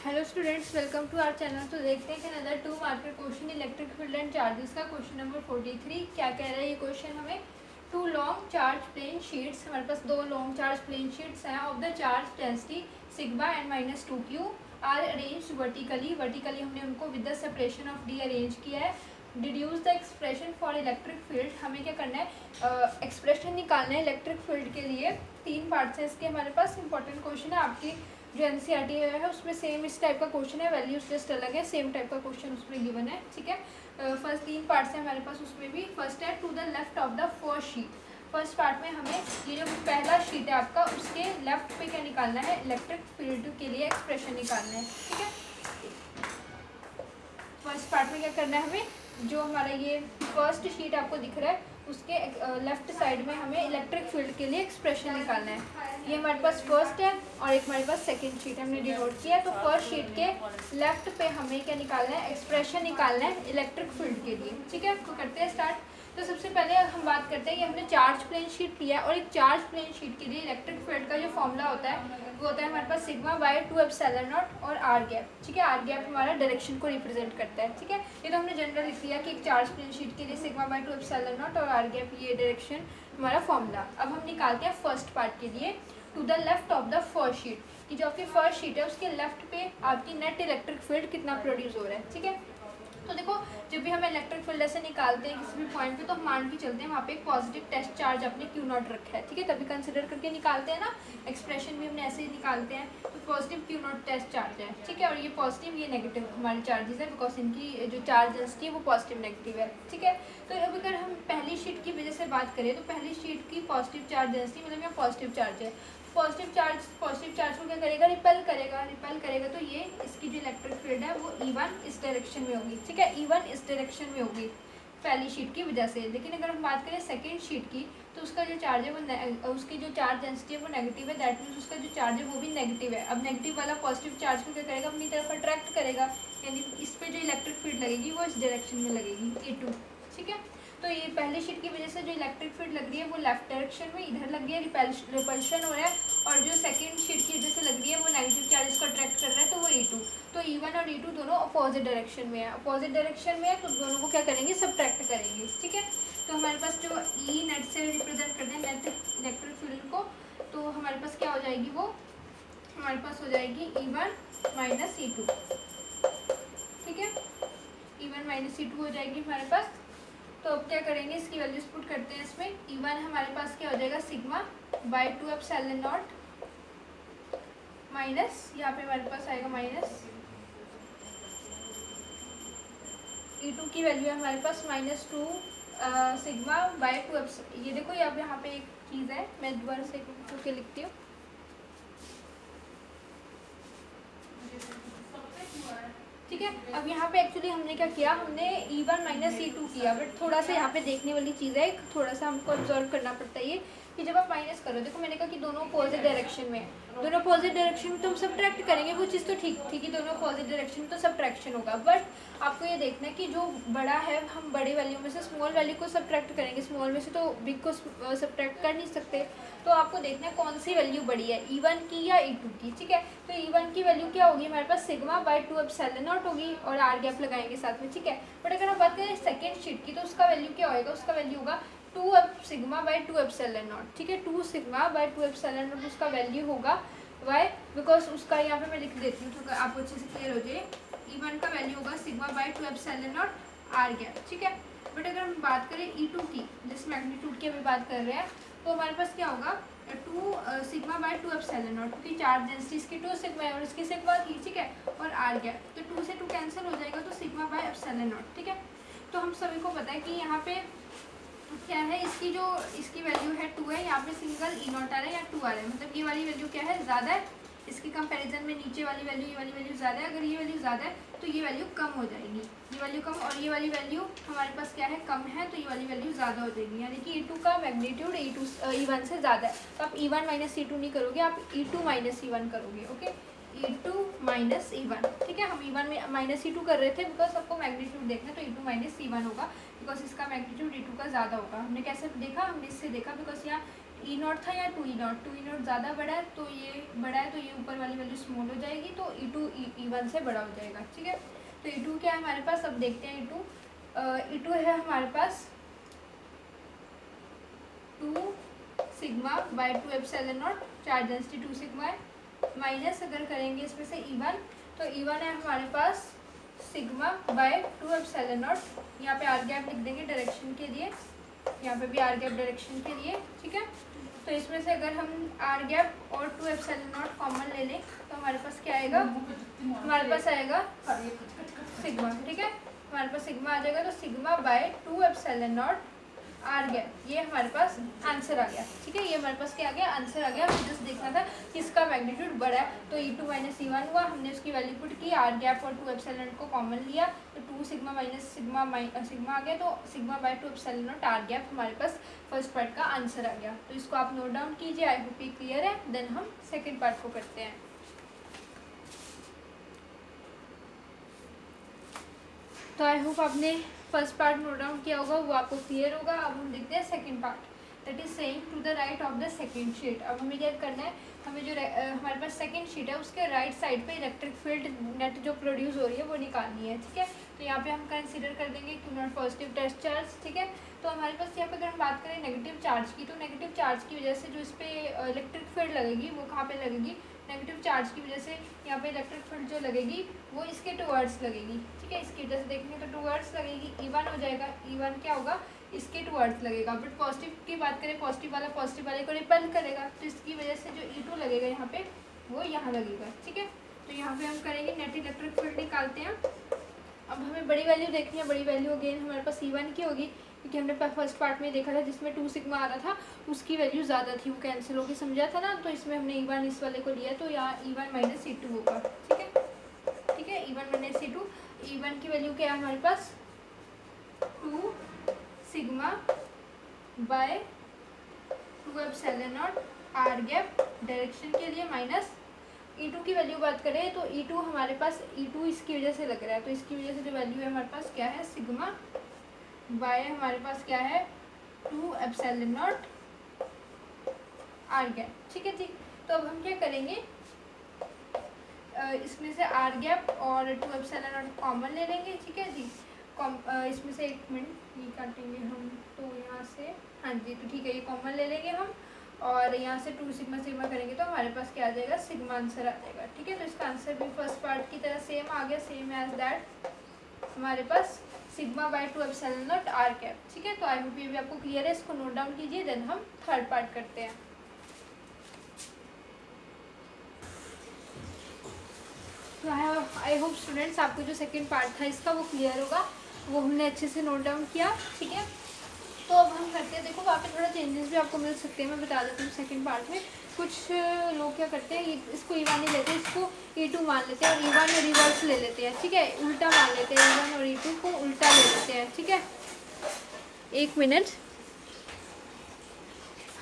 Hello students, welcome to our channel. तो देखते हैं कि another 2 mark question electric field and charges का क्वेश्चन नंबर 43। क्या कह रहा है ये क्वेश्चन हमें? 2 लॉन्ग चार्ज प्लेन शीट्स, हमारे पास 2 लॉन्ग चार्ज प्लेन शीट्स हैं of the charge density sigma and -2q are arranged vertically हमने उनको with the separation of D arrange किया है। Deduce the expression for electric field, हमें क्या करना है, एक्सप्रेशन निकालना है इलेक्ट्रिक फील्ड के लिए। 3 पार्ट्स हैं इसके हमारे पास। इंपॉर्टेंट क्वेश्चन है, आपकी जो एनसीईआरटी है उसमें सेम इस टाइप का क्वेश्चन है, वैल्यूज जस्ट अलग है, सेम टाइप का क्वेश्चन उसमें गिवन है। ठीक है, फर्स्ट 3 पार्ट्स हैं हमारे पास, उसमें भी फर्स्ट है to the left of the first sheet. First part में हमें ये जो पहला शीट है आपका, उसके लेफ्ट पे क्या निकालना है, इलेक्ट्रिक फील्ड के लिए एक्सप्रेशन निकालना है। ठीक है, फर्स्ट पार्ट में क्या करना है हमें, जो हमारा ये फर्स्ट शीट आपको दिख रहा है उसके लेफ्ट साइड में हमें इलेक्ट्रिक फील्ड के लिए एक्सप्रेशन निकालना है। ये हमारे पास फर्स्ट है और एक हमारे पास सेकंड शीट हमने डिनोट किया है। तो फर्स्ट शीट के लेफ्ट पे हमें क्या निकालना है, एक्सप्रेशन निकालना है इलेक्ट्रिक फील्ड के लिए। ठीक है, तो करते हैं स्टार्ट। तो सबसे पहले हम बात करते हैं कि हमने चार्ज प्लेन शीट लिया है और एक चार्ज प्लेन शीट के लिए इलेक्ट्रिक फील्ड का जो फॉर्मूला होता है वो होता है हमारे पास सिग्मा बाय 2 एप्सिलॉन नॉट और आर गैप। ठीक है, आर गैप हमारा डायरेक्शन को रिप्रेजेंट करता है। ठीक है, ये तो हमने जनरल लिख लिया कि एक चार्ज प्लेन शीट के लिए सिग्मा बाय 2 एप्सिलॉन नॉट और आर गैप ये डायरेक्शन हमारा फॉर्मूला। अब हम निकालते हैं फर्स्ट पार्ट के लिए to the left of the first sheet, कि जो आपकी फर्स्ट शीट है उसके लेफ्ट पे आपकी नेट इलेक्ट्रिक फील्ड कितना प्रोड्यूस हो रहा है। ठीक है, तो देखो जब भी हम इलेक्ट्रिक फील्ड ऐसे निकालते हैं किसी भी पॉइंट पे, तो हम मान के चलते हैं वहाँ पे एक पॉजिटिव टेस्ट चार्ज अपने क्यू नॉट रखा है। ठीक है, तभी कंसिडर करके निकालते हैं ना, एक्सप्रेशन भी हमने ऐसे ही निकालते हैं। तो positive Q not test charge है। ठीक है, और ये पॉजिटिव ये नेगेटिव हमारे चार्जेस है, बिकॉज इनकी जो चार्ज डेंसिटी है वो पॉजिटिव नेगेटिव है। ठीक है, तो अब अगर हम पहली शीट की वजह से बात करें तो पहली शीट की पॉजिटिव चार्ज डेंसिटी मतलब यहाँ पॉजिटिव चार्ज है। पॉजिटिव चार्ज को क्या करेगा, रिपेल करेगा। तो ये इसकी जो इलेक्ट्रिक फील्ड है वो E1 इस डायरेक्शन में होगी। ठीक है, E1 इस डायरेक्शन में होगी पहली शीट की वजह से। लेकिन अगर हम बात करें सेकेंड शीट की, तो उसका जो चार्ज है वो उसकी जो चार्ज डेंसिटी है वो नेगेटिव है। दैट मीन्स उसका जो चार्ज है वो भी नेगेटिव है। अब नेगेटिव वाला पॉजिटिव चार्ज को क्या करेगा, अपनी तरफ अट्रैक्ट करेगा, यानी इस पर जो इलेक्ट्रिक फील्ड लगेगी वो इस डायरेक्शन में लगेगी, E2। ठीक है, तो ये पहली शीट की वजह से जो इलेक्ट्रिक फील्ड लग रही है वो लेफ्ट डायरेक्शन में इधर लग रही है, रिपल्शन हो रहा है। और जो सेकंड शीट की वजह से लग रही है वो नेगेटिव चार्जेस को अट्रैक्ट कर रहा है, तो वो E2। तो E1 और E2 दोनों अपोजिट डायरेक्शन में है। अपोजिट डायरेक्शन में है तो दोनों को क्या करेंगे, सबट्रैक्ट करेंगे। ठीक है, तो हमारे पास जो E नेट से रिप्रेजेंट करते हैं नेट इलेक्ट्रिक फील्ड को, तो हमारे पास क्या हो जाएगी, वो हमारे पास हो जाएगी E1 माइनस E2। ठीक है, E1 माइनस E2 हो जाएगी हमारे पास। तो अब क्या करेंगे, इसकी वैल्यूज पुट करते हैं इसमें। E1 हमारे पास क्या हो जाएगा, sigma by 2 epsilon not minus, यहाँ पे हमारे पास आएगा माइनस E2 की वैल्यू है हमारे पास -2 सिग्मा बाय 2 एप्सिलॉन। ये देखो यहाँ पे एक चीज़ है, मैं दोबारा से करके लिखती हूँ। ठीक है, अब यहाँ पे एक्चुअली हमने क्या किया, हमने E1 माइनस E2 किया, बट थोड़ा सा यहाँ पे देखने वाली चीज़ है, थोड़ा सा हमको ऑब्जर्व करना पड़ता है ये कि जब आप माइनस करो, देखो मैंने कहा कि दोनों अपोजिट डायरेक्शन में, दोनों अपोजिट डायरेक्शन में तो हम सबट्रैक्ट करेंगे, वो चीज़ तो ठीक थी कि दोनों अपोजिट डायरेक्शन में तो सबट्रैक्शन होगा। बट आपको ये देखना है कि जो बड़ा है हम बड़े वैल्यू में से स्मॉल वैल्यू को सबट्रैक्ट करेंगे, स्मॉल में से तो बिग को सबट्रैक्ट कर नहीं सकते। तो आपको देखना है कौन सी वैल्यू बड़ी है, E1 की या E2 की। ठीक है, तो E1 की वैल्यू क्या होगी हमारे पास, सिग्मा बाय 2 एप्सिलॉन नॉट होगी और आर गैप लगाएंगे साथ में। ठीक है, बट अगर हम बात करें सेकेंड शीट की, तो उसका वैल्यू क्या होगा, उसका वैल्यू होगा 2 सिग्मा बाय 2 एप्सिलॉन नॉट। ठीक है, 2 सिग्मा बाय 2 एप्सिलॉन नॉट उसका वैल्यू होगा। वाई, बिकॉज उसका यहाँ पे मैं लिख देती हूँ तो आपको अच्छे से क्लियर हो जाए। E1 का वैल्यू होगा sigma by 2 epsilon not R gap. ठीक है, बट अगर हम बात करें E2 की, जिस मैग्नीट्यूड की अभी बात कर रहे हैं, तो हमारे पास क्या होगा 2 सिग्मा बाय 2 एप्सिलॉन नॉट, क्योंकि चार्ज डेंसिटी इसकी 2 सिग्मा है और इसकी सिग्मा थी। ठीक है, और आर गैप, तो 2 से 2 कैंसिल हो जाएगा, तो सिग्मा बाय एप्सिलॉन नॉट। ठीक है, तो हम सभी को पता है कि यहाँ पे क्या है, इसकी वैल्यू है 2 है, यहाँ पे सिंगल E नॉट आ रहा है या 2 आ रहा है, मतलब ये वाली वैल्यू क्या है, ज़्यादा है। इसके कंपैरिजन में नीचे वाली वैल्यू, ये वाली वैल्यू ज़्यादा है। अगर ये वैल्यू ज़्यादा है तो ये वैल्यू कम हो जाएगी, ये वैल्यू कम, और ये वाली वैल्यू हमारे पास क्या है, कम है, तो ये वाली वैल्यू ज़्यादा हो जाएगी, यानी कि E2 का मैग्नीट्यूड E1 से ज़्यादा है। तो आप E1 माइनस E2 नहीं करोगे, आप E2 माइनस E1 करोगे। Okay, E2 minus E1। ठीक है, हम E1 में माइनस E2 कर रहे थे बिकॉज आपको मैग्नीट्यूड देखना है, तो E2 माइनस E1 होगा, बिकॉज इसका मैग्नीट्यूड E2 का ज़्यादा होगा। हमने कैसे देखा, हमने इससे देखा बिकॉज यहाँ ई नॉट था या 2 ई नॉट, 2 ई नॉट ज़्यादा बड़ा है तो ये बड़ा है, तो ये ऊपर वाली वैल्यू स्मॉल हो जाएगी, तो E2 E1 से बड़ा हो जाएगा। ठीक है, तो E2 क्या है हमारे पास, अब देखते हैं E2 है हमारे पास 2 sigma by 2 epsilon not, charge density 2 sigma है, माइनस अगर करेंगे इसमें से E1, तो E1 है हमारे पास सिग्मा बाय 2 एप्सिलॉन नॉट, यहाँ पे आर गैप लिख देंगे डायरेक्शन के लिए, यहाँ पे भी आर गैप डायरेक्शन के लिए। ठीक है, तो इसमें से अगर हम आर गैप और 2 एप्सिलॉन नॉट कॉमन ले लें तो हमारे पास क्या आएगा, हमारे पास आएगा सिग्मा। ठीक है, हमारे पास सिग्मा आ जाएगा, तो sigma by 2 epsilon not R gap, ये हमारे पास आंसर आ गया। ठीक है, ये हमारे पास क्या आ गया, आंसर आ गया। हमें जस्ट देखना था कि इसका मैग्नीट्यूड बड़ा है, तो E2 माइनस E1 हुआ, हमने उसकी वैल्यू पुट की, आर गैप और 2 एप्सिलॉन को कॉमन लिया, तो 2 सिग्मा माइनस सिग्मा आ गया, तो sigma by 2 epsilon not R gap हमारे पास फर्स्ट पार्ट का आंसर आ गया। तो इसको आप नोट डाउन कीजिए, आई होप ये क्लियर है। देन हम सेकेंड पार्ट को करते हैं। तो आई होप आपने फर्स्ट पार्ट नोट डाउन किया होगा, वो आपको क्लियर होगा। अब हम देखते हैं second part, that is saying to the right of the second sheet. अब हमें क्या करना है, हमें जो हमारे पास सेकंड शीट है उसके राइट साइड पे इलेक्ट्रिक फील्ड नेट जो प्रोड्यूस हो रही है वो निकालनी है। ठीक है, तो यहाँ पे हम कंसीडर कर देंगे Q not positive test charge. ठीक है, तो हमारे पास यहाँ पे अगर हम बात करें नेगेटिव चार्ज की, तो नेगेटिव चार्ज की वजह से जो इस पर इलेक्ट्रिक फील्ड लगेगी वो कहाँ पे लगेगी, नेगेटिव चार्ज की वजह से यहाँ पे इलेक्ट्रिक फील्ड जो लगेगी वो इसके टुवर्ड्स लगेगी। ठीक है, इसकी वजह से देखेंगे तो टुवर्ड्स लगेगी, E1 हो जाएगा, E1 क्या होगा, इसके टुवर्ड्स लगेगा। बट पॉजिटिव की बात करें, पॉजिटिव वाले को रिपेल करेगा, तो इसकी वजह से जो E2 लगेगा यहाँ पे वो यहाँ लगेगा। ठीक है, तो यहाँ पे हम करेंगे नेट इलेक्ट्रिक फील्ड निकालते हैं। अब हमें बड़ी वैल्यू देखनी है, बड़ी वैल्यू अगेन हमारे पास E1 की होगी, क्योंकि हमने फर्स्ट पार्ट में देखा था जिसमें 2 सिग्मा आ रहा था उसकी वैल्यू ज़्यादा थी, वो कैंसिल होकर समझा था ना, तो इसमें हमने E1 इस वाले को लिया, तो यहाँ E1 माइनस E2 होगा। ठीक है, ठीक है, E1 माइनस E2, E1 की वैल्यू क्या है हमारे पास 2 sigma by 2 epsilon not R gap direction के लिए, माइनस E2 की वैल्यू बात करें तो E2 हमारे पास E2 इसकी वजह से लग रहा है, तो इसकी वजह से जो वैल्यू है हमारे पास क्या है, सिग्मा बाय हमारे पास क्या है 2 एप्सिलॉन नॉट आर गैप। ठीक है जी, तो अब हम क्या करेंगे, इसमें से आर गैप और 2 एप्सिलॉन नॉट कॉमन ले लेंगे। ठीक है जी, इसमें से 1 मिनट ये काटेंगे हम, तो यहाँ से हाँ जी, तो ठीक है, ये कॉमन ले लेंगे हम, और यहाँ से 2 सिग्मा सिग्मा करेंगे तो हमारे पास क्या आ जाएगा, सिग्मा आंसर आ जाएगा। ठीक है, तो इसका आंसर भी फर्स्ट पार्ट की तरह सेम आ गया, सेम एज दैट हमारे पास sigma by 2 epsilon not R cap. ठीक है, तो आई होप ये भी आपको क्लियर है, इसको नोट डाउन कीजिए। देन हम थर्ड पार्ट करते हैं। तो आई होप स्टूडेंट्स आपको जो सेकंड पार्ट था इसका वो क्लियर होगा, वो हमने अच्छे से नोट डाउन किया। ठीक है, तो अब हम करते हैं, देखो वहाँ पे थोड़ा चेंजेस भी आपको मिल सकते हैं, मैं बता देती हूँ। सेकंड पार्ट में कुछ लोग क्या करते हैं, इसको E1 नहीं लेते, इसको E2 मान लेते हैं, और E1 में रिवर्स ले लेते हैं। ठीक है, उल्टा मान लेते हैं, E1 और E2 को उल्टा ले लेते हैं। ठीक है, 1 मिनट,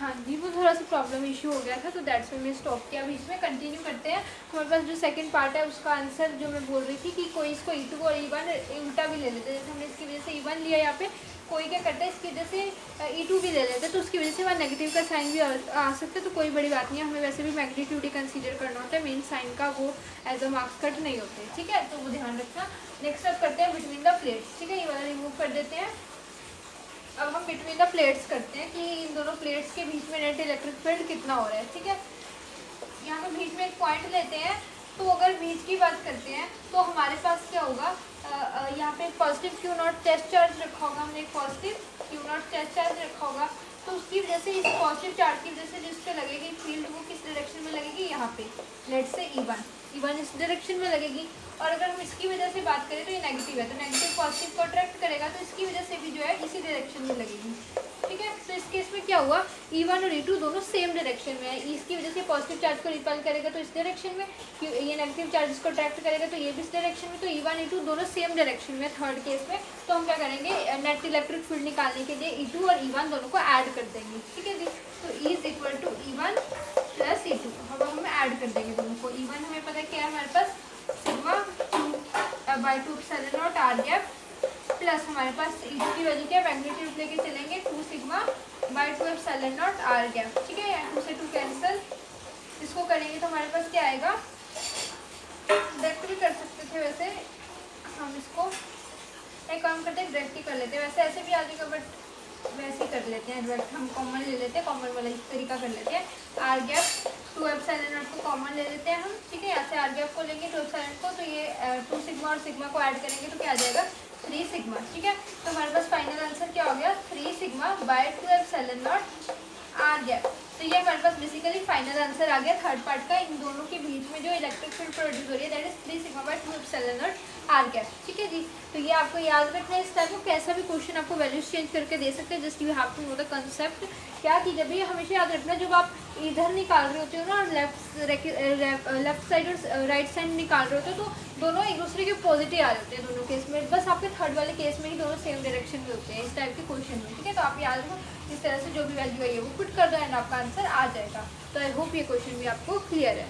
हाँ जी, वो थोड़ा सा प्रॉब्लम इशू हो गया था, तो दैट्स वाई मैं स्टॉप किया। अभी इसमें कंटिन्यू करते हैं। हमारे पास जो सेकंड पार्ट है उसका आंसर जो मैं बोल रही थी कि कोई इसको E2 और E1 उल्टा भी ले लेते हैं, जैसे हमने इसकी वजह से E1 लिया, यहाँ पे कोई क्या करता है इसकी वजह से E2 भी ले लेते हैं, तो उसकी वजह से वहाँ नेगेटिव का साइन भी आ सकता है, तो कोई बड़ी बात नहीं है, हमें वैसे भी मैग्नीट्यूड ही कंसीडर करना होता है, मेन साइन का वो एज अ मार्क्स कट नहीं होते। ठीक है, तो वो ध्यान रखना। नेक्स्ट अब करते हैं बिटवीन द प्लेट्स। ठीक है, ये वाला रिमूव कर देते हैं। अब हम बिटवीन द प्लेट्स करते हैं कि इन दोनों प्लेट्स के बीच में नेट इलेक्ट्रिक फील्ड कितना हो रहा है। ठीक है, यहाँ पे बीच में एक पॉइंट लेते हैं, तो अगर बीच की बात करते हैं तो हमारे पास क्या होगा, यहाँ पे positive Q not test charge रखा होगा, हमने एक positive Q not test charge रखा होगा, तो उसकी वजह से इस पॉजिटिव चार्ज की वजह से जिस पे लगेगी फील्ड वो किस डायरेक्शन में लगेगी, यहाँ पे लेट से E1 इस डायरेक्शन में लगेगी। और अगर हम इसकी वजह से बात करें तो ये नेगेटिव है, तो नेगेटिव पॉजिटिव को अट्रैक्ट करेगा, तो इसकी वजह से भी जो है इसी डायरेक्शन में लगेगी। ठीक है, तो इस केस में क्या हुआ, E1 और E2 दोनों सेम डायरेक्शन में है, इसकी वजह से पॉजिटिव चार्ज को रिपेल करेगा तो इस डायरेक्शन में, ये नेगेटिव चार्ज को अट्रैक्ट करेगा तो ये भी इस डायरेक्शन में, तो E1 E2 दोनों सेम डायरेक्शन में। थर्ड केस में तो हम क्या करेंगे, नेट इलेक्ट्रिक फील्ड निकालने के लिए E2 और E1 दोनों को ऐड कर देंगे। ठीक है जी, तो E is equal to E1 plus E2, अब हम ऐड कर देंगे दोनों को। E1 हमें पता है क्या है हमारे पास, sigma by 2 epsilon not R gap plus हमारे पास E2 की वैल्यू क्या, मैग्नीट्यूड लेके चलेंगे 2 sigma by 2 epsilon not R gap, ठीक है। यहाँ 2 से 2 कैंसिल, इसको करेंगे तो हमारे पास क्या आएगा, डायरेक्ट भी कर सकते थे वैसे, हम इसको एक काम करते हैं डायरेक्ट ही कर लेते हैं, वैसे ऐसे भी आ जाएगा बट वैसे ही कर लेते हैं डायरेक्ट, हम कॉमन ले लेते हैं, कॉमन वाला तरीका कर लेते हैं। आर गैप 2 एप्सिलॉन नॉट को कॉमन ले लेते हैं हम, ठीक है। यहाँ से आर गैप को लेंगे 2 एप्सिलॉन को, तो ये 2 सिग्मा और सिग्मा को ऐड करेंगे तो क्या आ जाएगा 3 सिग्मा, ठीक है। तो हमारे पास फाइनल आंसर क्या हो गया 3 sigma by 2 epsilon not R gap. तो ये हमारे पास बेसिकली फाइनल आंसर आ गया थर्ड पार्ट का, इन दोनों के बीच में जो इलेक्ट्रिक फील्ड प्रोड्यूस हो रही है that is 3 sigma by 2 epsilon not R gap, ठीक है जी। तो ये आपको याद रखना है, इस टाइप को कैसा भी क्वेश्चन आपको वैल्यूज चेंज करके दे सकते हैं, just you have to know the concept. क्या चीज़ अभी हमेशा याद रखना, जब आप इधर निकाल रहे होते हो ना, लेफ्ट साइड और राइट साइड निकाल रहे होते हो, तो दोनों एक दूसरे के पॉजिटिव आ जाते हैं दोनों केस में, बस आपके थर्ड वाले केस में ही दोनों सेम डायरेक्शन में होते हैं इस टाइप के क्वेश्चन में, ठीक है। तो आप याद रखो, इस तरह से जो भी वैल्यू आई है वो पुट कर दो एंड आपका आंसर आ जाएगा। तो आई होप ये क्वेश्चन भी आपको क्लियर है।